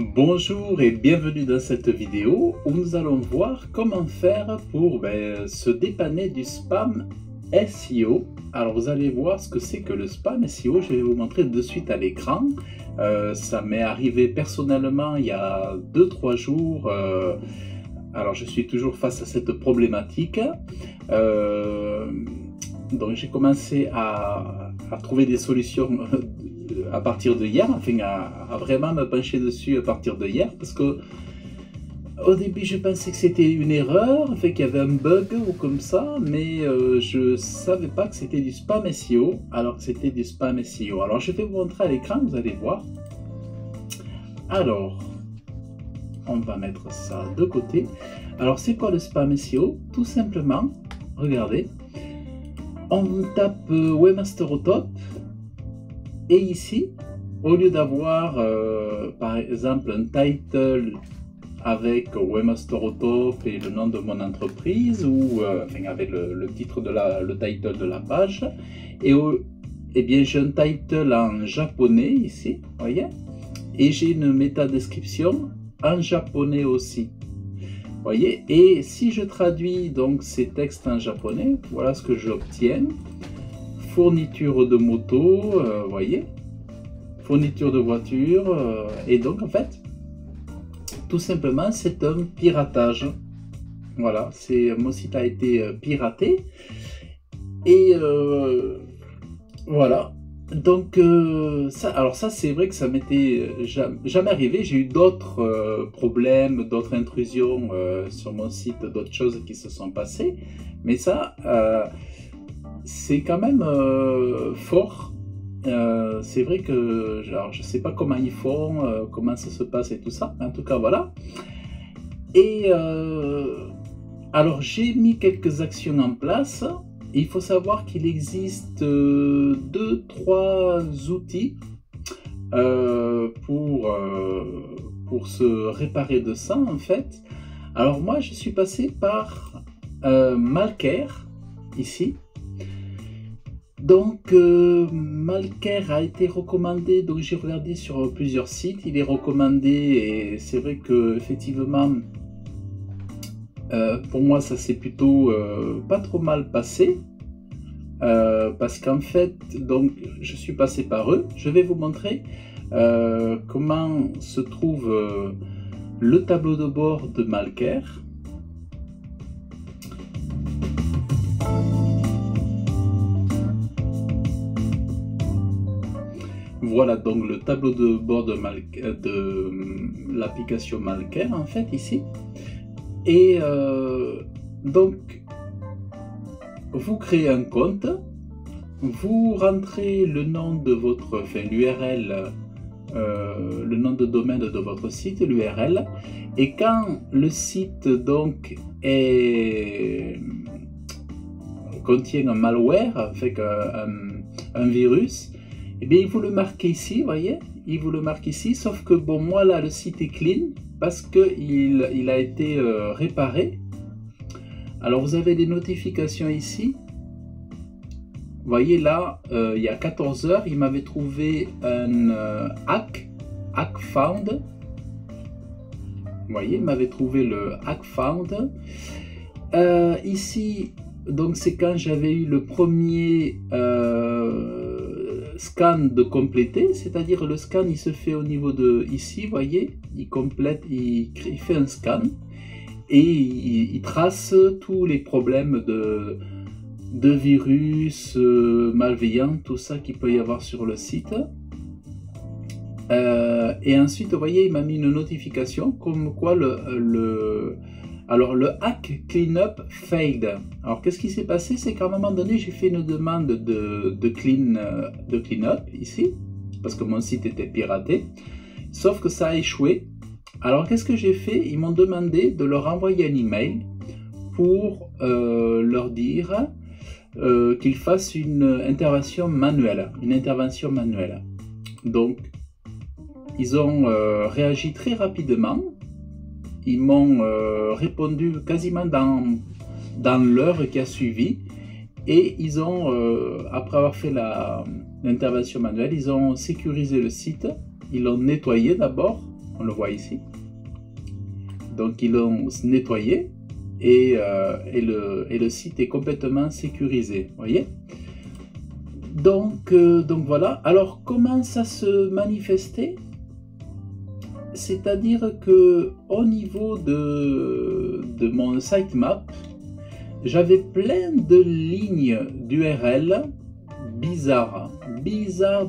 Bonjour et bienvenue dans cette vidéo où nous allons voir comment faire pour se dépanner du spam SEO. Alors vous allez voir ce que c'est que le spam SEO, je vais vous montrer de suite à l'écran. Ça m'est arrivé personnellement il y a 2-3 jours. Alors je suis toujours face à cette problématique. Donc j'ai commencé à trouver des solutions à partir de hier, enfin à vraiment me pencher dessus à partir de hier, parce que au début je pensais que c'était une erreur, enfin qu'il y avait un bug ou comme ça, mais je savais pas que c'était du spam SEO, alors que c'était du spam SEO. Alors je vais vous montrer à l'écran, vous allez voir. Alors, on va mettre ça de côté. Alors c'est quoi le spam SEO? Tout simplement, regardez, on tape Webmaster au top, et ici, au lieu d'avoir par exemple un title avec Webmaster au top et le nom de mon entreprise, ou enfin avec le titre le title de la page, et bien j'ai un title en japonais ici, voyez, et j'ai une méta description en japonais aussi, voyez. Et si je traduis donc ces textes en japonais, voilà ce que j'obtiens. Fourniture de moto, voyez, fourniture de voiture, et donc en fait, tout simplement, c'est un piratage. Voilà, mon site a été piraté, et voilà. Donc ça c'est vrai que ça m'était jamais arrivé. J'ai eu d'autres problèmes, d'autres intrusions sur mon site, d'autres choses qui se sont passées, mais ça c'est quand même fort. C'est vrai que genre, je sais pas comment ils font, comment ça se passe et tout ça, en tout cas voilà. Et alors j'ai mis quelques actions en place. Il faut savoir qu'il existe 2-3 outils pour se réparer de ça en fait. Alors moi je suis passé par Malcare ici. Donc Malcare a été recommandé, donc j'ai regardé sur plusieurs sites, il est recommandé, et c'est vrai que effectivement pour moi ça s'est plutôt pas trop mal passé, parce qu'en fait donc je suis passé par eux. Je vais vous montrer comment se trouve le tableau de bord de Malcare. Voilà donc le tableau de bord de l'application Malcare en fait ici. Et donc vous créez un compte, vous rentrez le nom de votre, enfin l'URL, le nom de domaine de votre site, l'URL, et quand le site donc contient un malware avec un virus, et bien il vous le marque ici, voyez, il vous le marque ici, sauf que bon, moi là le site est clean parce que il a été réparé. Alors vous avez des notifications ici, vous voyez là, il y a 14 heures il m'avait trouvé un hack found, vous voyez, il m'avait trouvé le hack found. Ici donc c'est quand j'avais eu le premier scan de compléter, c'est-à-dire le scan il se fait au niveau de ici, voyez, il complète, il fait un scan et il trace tous les problèmes de virus malveillants, tout ça qu'il peut y avoir sur le site. Et ensuite, vous voyez, il m'a mis une notification comme quoi alors le hack cleanup failed. Alors qu'est-ce qui s'est passé? C'est qu'à un moment donné j'ai fait une demande de cleanup ici, parce que mon site était piraté, sauf que ça a échoué. Alors qu'est-ce que j'ai fait? Ils m'ont demandé de leur envoyer un email pour leur dire qu'ils fassent une intervention manuelle. Donc ils ont réagi très rapidement. Ils m'ont répondu quasiment dans l'heure qui a suivi, et ils ont, après avoir fait l'intervention manuelle, ils ont sécurisé le site, ils l'ont nettoyé d'abord, on le voit ici. Donc ils l'ont nettoyé et le site est complètement sécurisé, vous voyez. Donc voilà. Alors comment ça se manifestait? C'est-à-dire que au niveau de mon sitemap, j'avais plein de lignes d'URL bizarres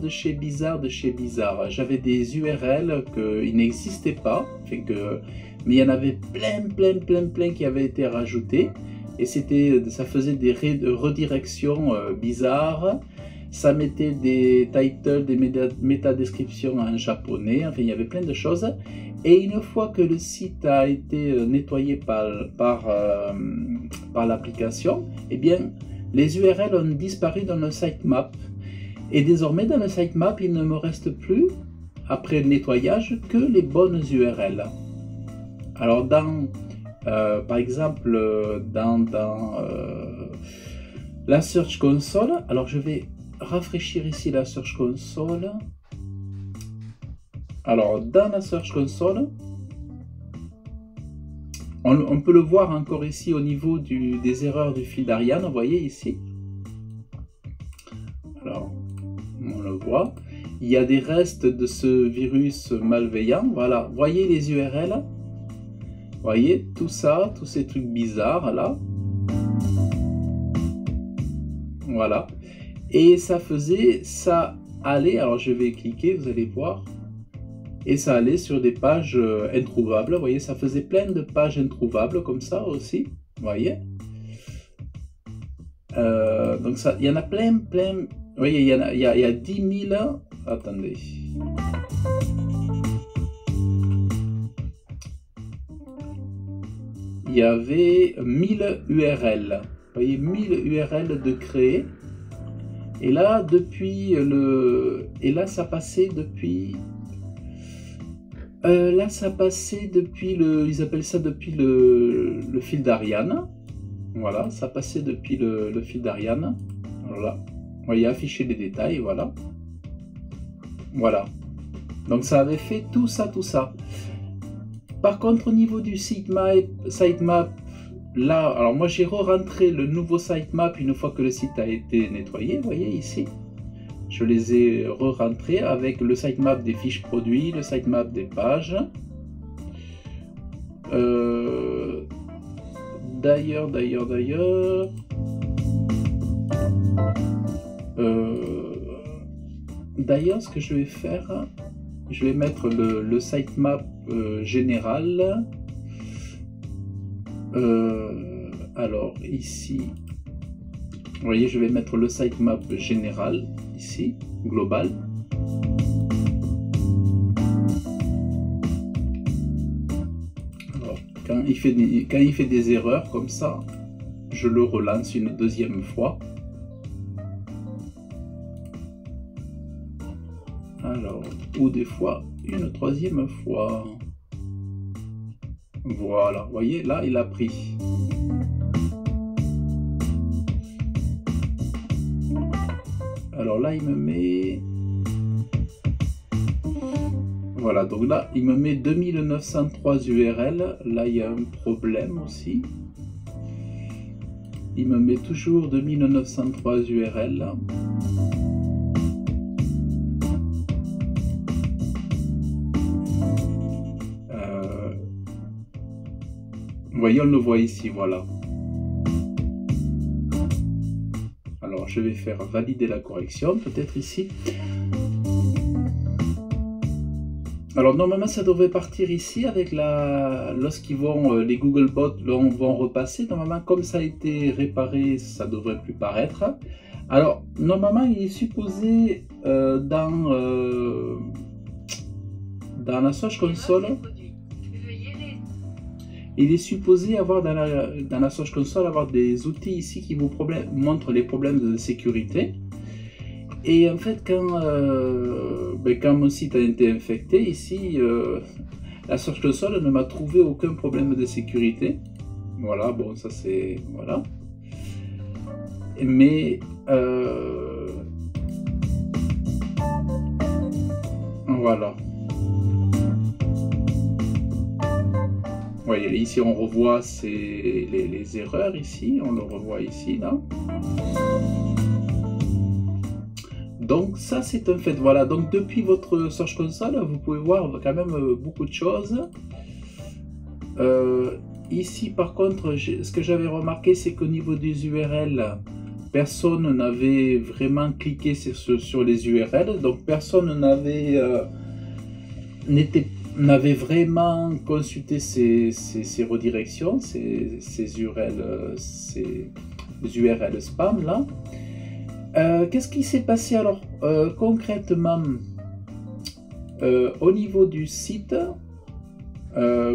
de chez bizarre. J'avais des URL qui n'existaient pas, mais il y en avait plein qui avaient été rajoutés, et ça faisait des redirections bizarres. Ça mettait des titles, des métadescriptions en japonais, enfin il y avait plein de choses. Et une fois que le site a été nettoyé par l'application, eh bien les URL ont disparu dans le sitemap. Et désormais dans le sitemap, il ne me reste plus, après le nettoyage, que les bonnes URL. Alors par exemple, dans la Search Console, alors je vais rafraîchir ici la Search Console. Alors dans la Search Console, on peut le voir encore ici au niveau des erreurs du fil d'Ariane, vous voyez ici. Alors on le voit, il y a des restes de ce virus malveillant. Voilà, voyez les URL, voyez tout ça, tous ces trucs bizarres là. Voilà. Et ça allait, alors je vais cliquer, vous allez voir, et ça allait sur des pages introuvables, vous voyez, ça faisait plein de pages introuvables comme ça aussi, vous voyez. Donc ça, il y en a plein, vous voyez, il y a 10 000, attendez. Il y avait 1000 URL, vous voyez, 1000 URL de créer. Et là, ça passait depuis ils appellent ça depuis le fil d'Ariane. Voilà, ça passait depuis le fil d'Ariane. Voilà, vous voyez, afficher les détails, voilà. Voilà. Donc ça avait fait tout ça. Par contre, au niveau du sitemap, là, alors moi j'ai re-rentré le nouveau sitemap une fois que le site a été nettoyé, vous voyez ici. Je les ai re-rentrés avec le sitemap des fiches produits, le sitemap des pages. D'ailleurs, ce que je vais faire, je vais mettre le sitemap général. Alors ici, vous voyez, je vais mettre le sitemap général ici, global. Alors, quand il fait des erreurs comme ça, je le relance une deuxième fois. Alors, ou des fois une troisième fois. Voilà, vous voyez, là il a pris. Alors là il me met... Voilà, donc là il me met 2903 URL. Là il y a un problème aussi. Il me met toujours 2903 URL. Vous voyez, on le voit ici, voilà. Alors, je vais faire valider la correction, peut-être ici. Alors, normalement, ça devrait partir ici avec lorsqu'ils vont, les Googlebot vont repasser. Normalement, comme ça a été réparé, ça devrait plus paraître. Alors, normalement, il est supposé dans la Search Console. Il est supposé avoir dans la Search Console avoir des outils ici qui vous montrent les problèmes de sécurité. Et en fait, quand mon site a été infecté, ici, la Search Console ne m'a trouvé aucun problème de sécurité. Voilà, bon, ça c'est... Voilà. Mais... voilà. voyez, ici on revoit les erreurs ici, on le revoit ici, là. Donc ça c'est un fait, voilà. Donc depuis votre Search Console, vous pouvez voir quand même beaucoup de choses. Ici par contre, ce que j'avais remarqué, c'est qu'au niveau des URL, personne n'avait vraiment cliqué sur les URL, donc personne n'avait vraiment consulté ces redirections, ces URL, ces URL spam là. Qu'est-ce qui s'est passé alors concrètement au niveau du site?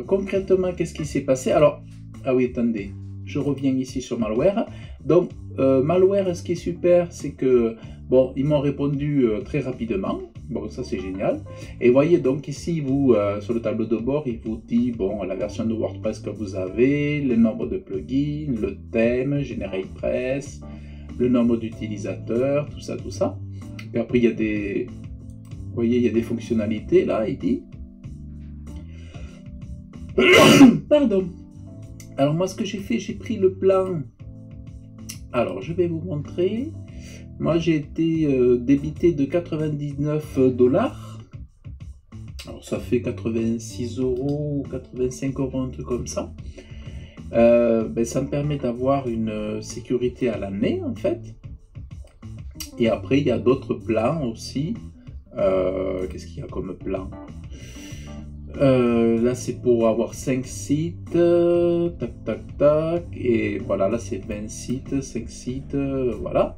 Concrètement, qu'est-ce qui s'est passé? Alors, ah oui, attendez, je reviens ici sur Malware. Donc, Malware, ce qui est super, c'est que, bon, ils m'ont répondu très rapidement. Bon, ça c'est génial. Et voyez, donc ici, vous, sur le tableau de bord, il vous dit, bon, la version de WordPress que vous avez, le nombre de plugins, le thème, GeneratePress, le nombre d'utilisateurs, tout ça, tout ça. Et après, il y a des, vous voyez, il y a des fonctionnalités, là, il dit. Pardon. Alors moi ce que j'ai fait, j'ai pris le plan. Alors je vais vous montrer. Moi j'ai été débité de 99 $. Alors ça fait 86 €, 85 €, un truc comme ça. Ben, ça me permet d'avoir une sécurité à l'année en fait. Et après il y a d'autres plans aussi. Qu'est-ce qu'il y a comme plan? Là c'est pour avoir 5 sites, tac tac tac, et voilà, là c'est 20 sites, 5 sites, voilà.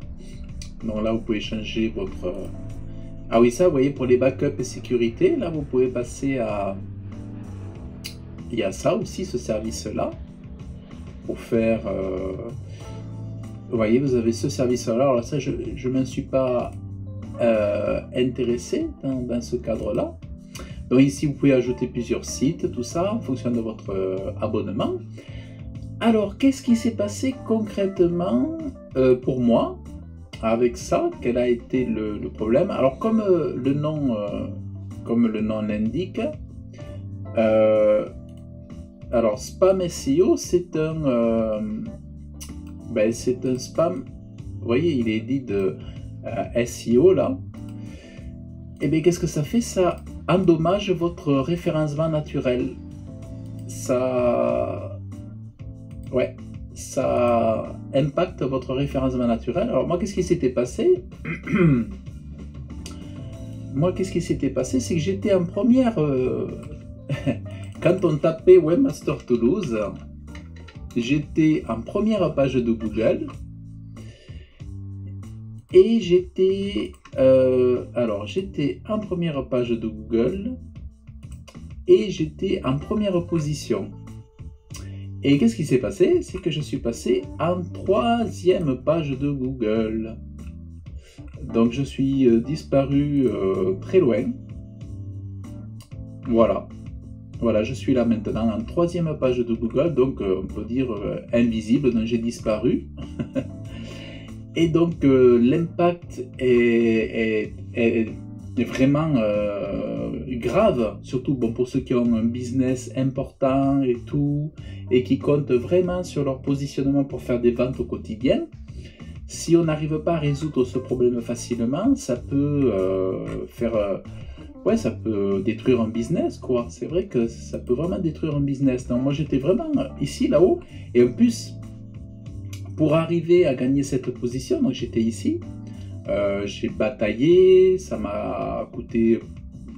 Donc là vous pouvez changer votre... Ah oui, ça vous voyez, pour les backups et sécurité, là vous pouvez passer à... Il y a ça aussi, ce service là, pour faire... Vous voyez, vous avez ce service là, alors ça je ne m'en suis pas intéressé dans ce cadre là. Donc ici, vous pouvez ajouter plusieurs sites, tout ça, en fonction de votre abonnement. Alors, qu'est-ce qui s'est passé concrètement pour moi avec ça? Quel a été le problème? Alors, comme le nom l'indique, alors spam SEO, c'est un spam. Vous voyez, il est dit de SEO là. Et bien, qu'est-ce que ça fait? Ça endommage votre référencement naturel. Ça impacte votre référencement naturel. Alors moi, qu'est-ce qui s'était passé? Moi, qu'est-ce qui s'était passé? C'est que j'étais en première... Quand on tapait Webmaster Toulouse, j'étais en première page de Google. Et j'étais en première page de Google et j'étais en première position. Et qu'est-ce qui s'est passé? C'est que je suis passé en 3e page de Google. Donc je suis disparu très loin. Voilà. Voilà, je suis là maintenant en 3e page de Google, donc on peut dire invisible, donc j'ai disparu. Et donc l'impact est vraiment grave, surtout bon, pour ceux qui ont un business important et tout, et qui comptent vraiment sur leur positionnement pour faire des ventes au quotidien. Si on n'arrive pas à résoudre ce problème facilement, ça peut ça peut détruire un business, quoi. C'est vrai que ça peut vraiment détruire un business. Donc moi j'étais vraiment ici, là-haut, et en plus, pour arriver à gagner cette position, donc j'étais ici, j'ai bataillé, ça m'a coûté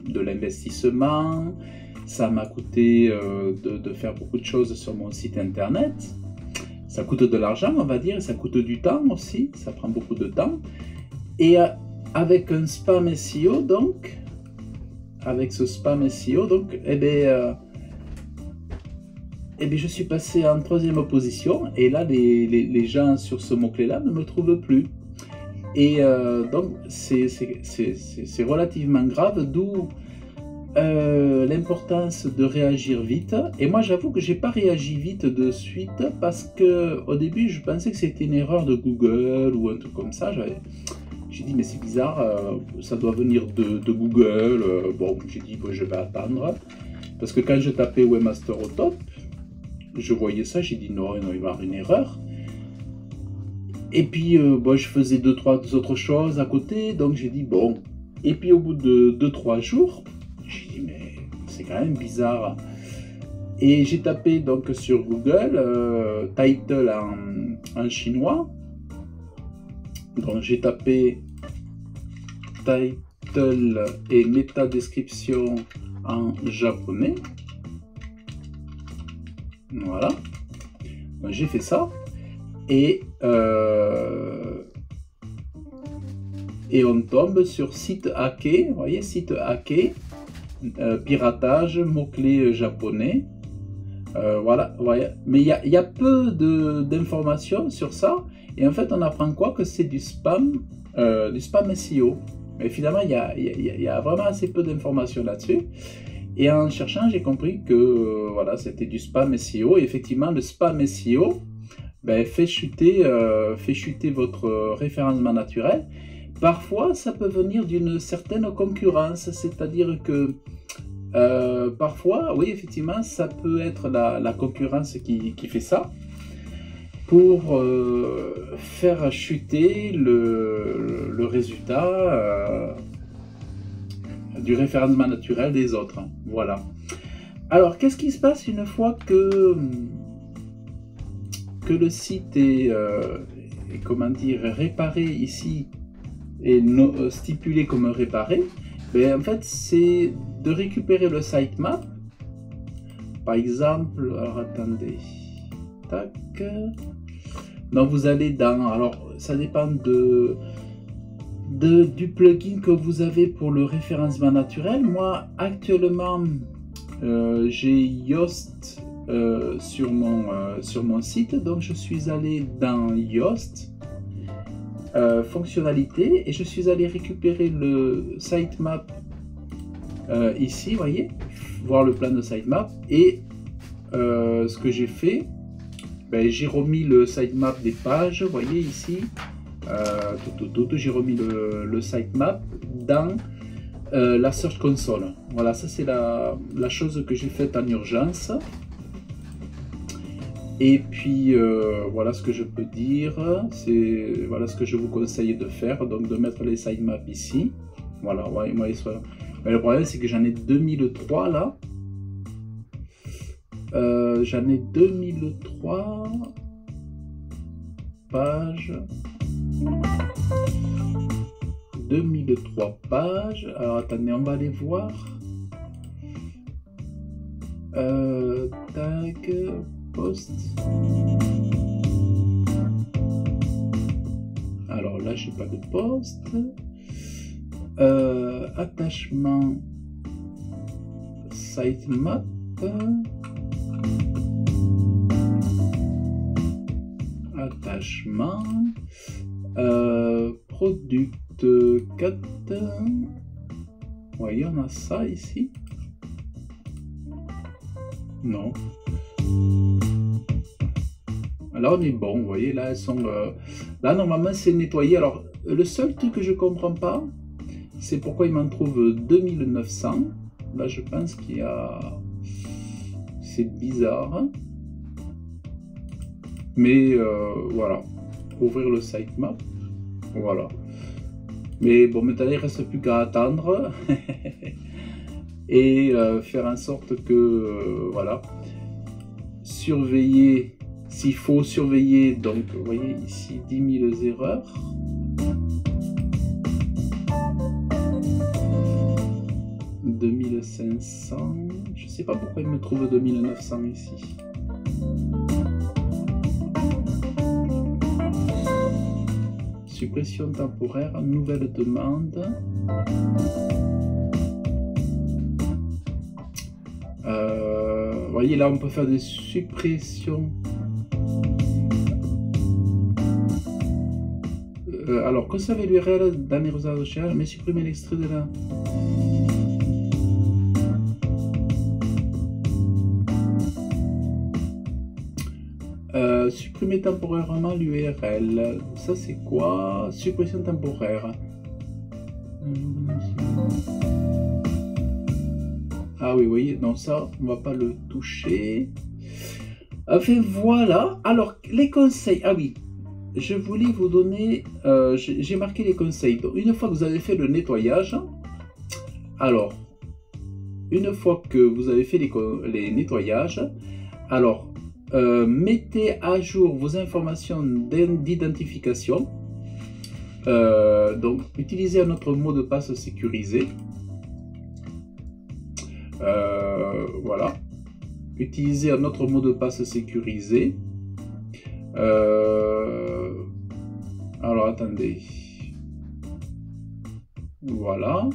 de l'investissement, ça m'a coûté de faire beaucoup de choses sur mon site internet, ça coûte de l'argent on va dire, et ça coûte du temps aussi, ça prend beaucoup de temps, et avec un spam SEO donc, avec ce spam SEO donc, je suis passé en 3e position et là les gens sur ce mot-clé là ne me trouvent plus. Et donc c'est relativement grave, d'où l'importance de réagir vite. Et moi j'avoue que j'ai pas réagi vite de suite parce que au début je pensais que c'était une erreur de Google ou un truc comme ça. J'ai dit mais c'est bizarre, ça doit venir de Google. Bon, j'ai dit que je vais attendre parce que quand je tapais Webmaster au top, je voyais ça, j'ai dit non, non, il va y avoir une erreur. Et puis, bon, je faisais deux, trois autres choses à côté, donc j'ai dit bon. Et puis, au bout de 2-3 jours, j'ai dit mais c'est quand même bizarre. Et j'ai tapé donc sur Google title en chinois. Donc j'ai tapé title et méta description en japonais. Voilà. Donc j'ai fait ça. Et on tombe sur site hacké. Vous voyez, site hacké, piratage, mots-clés japonais. Voilà, ouais. Mais il y a peu d'informations sur ça. Et en fait, on apprend quoi? Que c'est du spam SEO. Mais finalement, il y a vraiment assez peu d'informations là-dessus. Et en cherchant, j'ai compris que voilà, c'était du spam SEO. Et effectivement, le spam SEO fait chuter votre référencement naturel. Parfois, ça peut venir d'une certaine concurrence, c'est-à-dire que parfois, oui, effectivement, ça peut être la concurrence qui fait ça pour faire chuter le résultat du référencement naturel des autres. Voilà. Alors, qu'est-ce qui se passe une fois que le site est comment dire, réparé ici et stipulé comme réparé? En fait, c'est de récupérer le sitemap. Par exemple, alors attendez, tac. Donc vous allez dans, alors ça dépend du plugin que vous avez pour le référencement naturel. Moi actuellement j'ai Yoast sur mon site, donc je suis allé dans Yoast fonctionnalité et je suis allé récupérer le sitemap ici, vous voyez, voir le plan de sitemap. Et ce que j'ai fait, j'ai remis le sitemap des pages, vous voyez ici, j'ai remis le sitemap dans la Search Console. Voilà, ça c'est la chose que j'ai faite en urgence. Et puis voilà ce que je peux dire, c'est voilà ce que je vous conseille de faire, donc de mettre les sitemaps ici. Voilà, ouais, moi, mais le problème c'est que j'en ai 2003 là. J'en ai 2003 pages. 2003 pages. Alors attendez, on va aller voir. Tac, post. Alors là, j'ai pas de post. Attachement sitemap. Attachement product 4. Voyez, on a ça ici. Non. Alors on est bon, vous voyez, là elles sont là normalement c'est nettoyé. Alors le seul truc que je comprends pas, c'est pourquoi il m'en trouve 2900. Là je pense qu'il y a, c'est bizarre, mais voilà, ouvrir le sitemap, voilà. Mais bon, maintenant il reste plus qu'à attendre et faire en sorte que voilà, surveiller. S'il faut surveiller, donc vous voyez ici 10 000 erreurs. « 2500 », je ne sais pas pourquoi il me trouve 2900 ici. Suppression temporaire, nouvelle demande. Vous voyez là on peut faire des suppressions. Alors, conserver l'URL dans les résultats de recherche, mais supprimer l'extrait de la... supprimer temporairement l'URL. Ça, c'est quoi? Suppression temporaire. Ah oui, vous voyez, non, ça, on va pas le toucher. Enfin voilà, alors les conseils, ah oui, je voulais vous donner, j'ai marqué les conseils. Donc, une fois que vous avez fait le nettoyage, alors, une fois que vous avez fait les nettoyages, alors, mettez à jour vos informations d'identification. Donc, utilisez un autre mot de passe sécurisé. Voilà. Utilisez un autre mot de passe sécurisé. Alors, attendez. Voilà.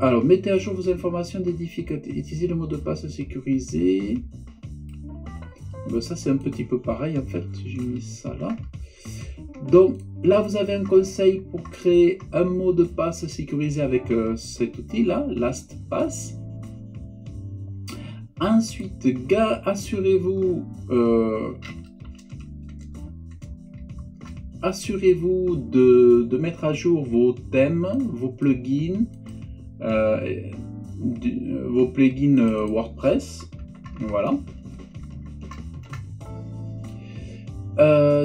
Alors, mettez à jour vos informations d'identification. Utilisez le mot de passe sécurisé. Ben, ça, c'est un petit peu pareil, en fait. J'ai mis ça là. Donc, là, vous avez un conseil pour créer un mot de passe sécurisé avec cet outil-là, LastPass. Ensuite, assurez-vous de mettre à jour vos thèmes, vos plugins, WordPress. Voilà.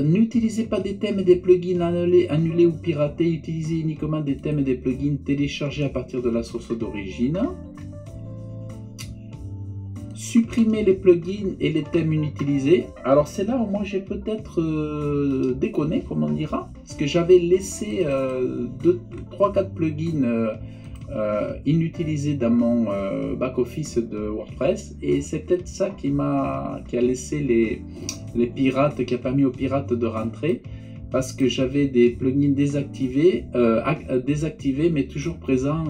N'utilisez pas des thèmes et des plugins annulés ou piratés. Utilisez uniquement des thèmes et des plugins téléchargés à partir de la source d'origine. Supprimez les plugins et les thèmes inutilisés. Alors c'est là où moi j'ai peut-être déconné, comme on dira, parce que j'avais laissé 3-4 plugins inutilisés dans mon back-office de WordPress, et c'est peut-être ça qui a laissé les pirates, qui a permis aux pirates de rentrer, parce que j'avais des plugins désactivés, mais toujours présents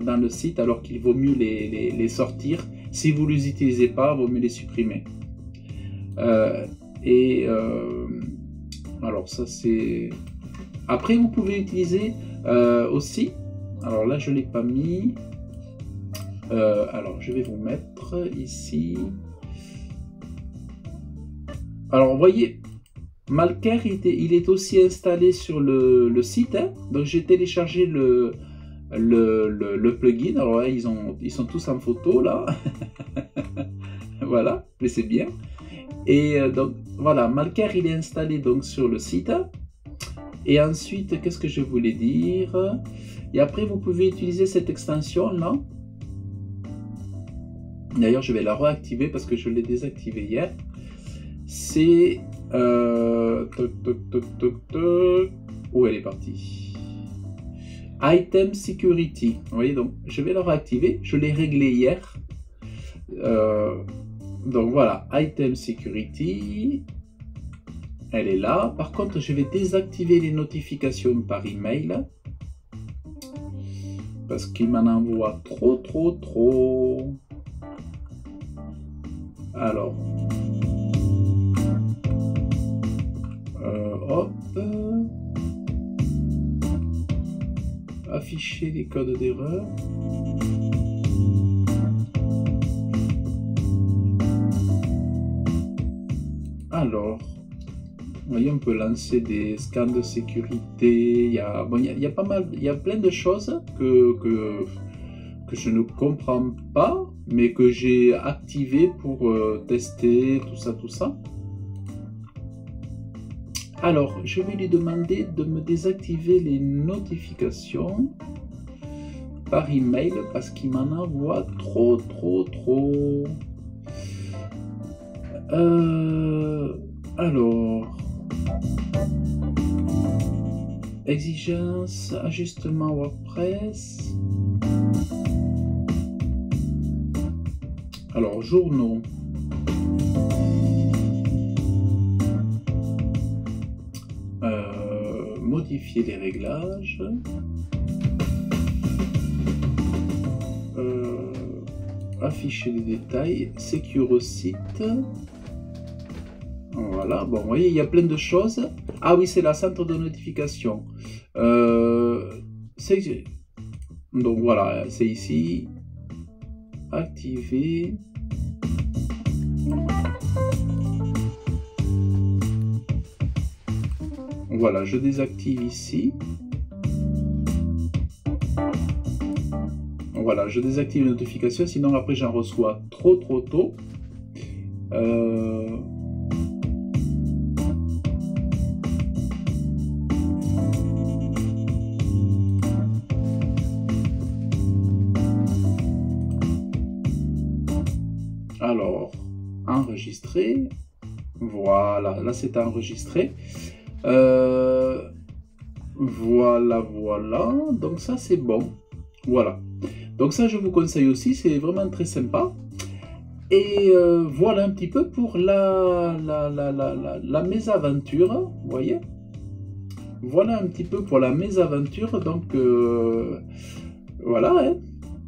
dans le site, alors qu'il vaut mieux les sortir. Si vous ne les utilisez pas, il vaut mieux les supprimer. Alors ça c'est... Après vous pouvez utiliser aussi, alors là je ne l'ai pas mis, alors je vais vous mettre ici. Alors vous voyez, Malker il est aussi installé sur le site, hein. Donc j'ai téléchargé le plugin. Alors là ils sont tous en photo là. Voilà, mais c'est bien. Et donc voilà, Malker il est installé donc sur le site. Et ensuite, qu'est-ce que je voulais dire? Et après vous pouvez utiliser cette extension là. D'ailleurs je vais la réactiver parce que je l'ai désactivée hier. C'est où elle est partie? Item Security. Vous voyez, donc je vais la réactiver. Je l'ai réglé hier. Donc voilà, Item Security. Elle est là. Par contre, je vais désactiver les notifications par email parce qu'il m'en envoie trop. Alors, hop. Afficher les codes d'erreur. Alors, vous voyez, on peut lancer des scans de sécurité. Il y a pas mal, il y a plein de choses que je ne comprends pas, mais que j'ai activé pour tester tout ça. Alors, je vais lui demander de me désactiver les notifications par email parce qu'il m'en envoie trop. Alors, exigence, ajustement WordPress. Alors, journaux. Modifier les réglages. Afficher les détails. Secure site. Voilà, bon, vous voyez, il y a plein de choses. Ah oui, c'est la centre de notification. Donc voilà, c'est ici. Activer. Voilà, je désactive ici. Voilà, je désactive les notifications, sinon après j'en reçois trop tôt. Euh, alors, enregistrer. Voilà, là c'est enregistré. Voilà, voilà. Donc ça c'est bon. Voilà. Donc ça je vous conseille aussi, c'est vraiment très sympa. Et voilà un petit peu pour la mésaventure, vous voyez. Voilà un petit peu pour la mésaventure, donc voilà. Hein.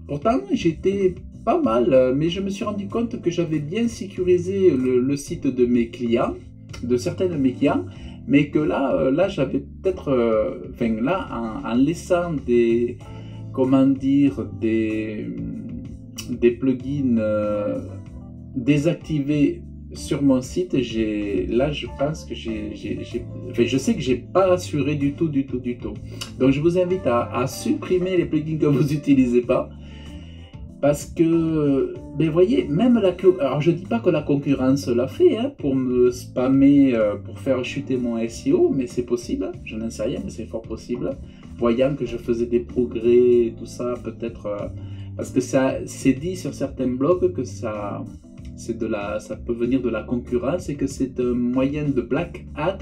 Pourtant j'étais pas mal, mais je me suis rendu compte que j'avais bien sécurisé le site de mes clients, de certains de mes clients, mais que là j'avais peut-être, enfin là, en laissant des, comment dire, des plugins désactivés sur mon site, là je pense que enfin, je sais que j'ai pas assuré du tout. Donc je vous invite à supprimer les plugins que vous n'utilisez pas. Parce que, ben voyez, même alors je dis pas que la concurrence l'a fait hein, pour me spammer, pour faire chuter mon SEO, mais c'est possible, je n'en sais rien, mais c'est fort possible. Voyant que je faisais des progrès, tout ça, peut-être, parce que ça c'est dit sur certains blogs que ça peut venir de la concurrence et que c'est un moyen de black hat,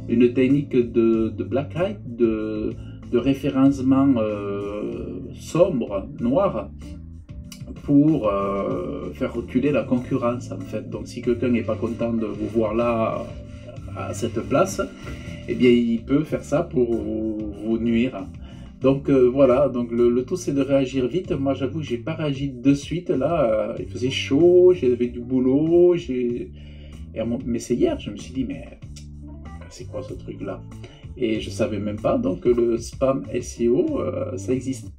une technique de black hat, de référencement sombre, noir, pour faire reculer la concurrence en fait. Donc si quelqu'un n'est pas content de vous voir là à cette place, eh bien il peut faire ça pour vous nuire. Donc voilà, donc le tout c'est de réagir vite. Moi j'avoue que j'ai pas réagi de suite là, il faisait chaud, j'avais du boulot, mais c'est hier, je me suis dit mais c'est quoi ce truc là? Et je savais même pas donc que le spam SEO ça existe.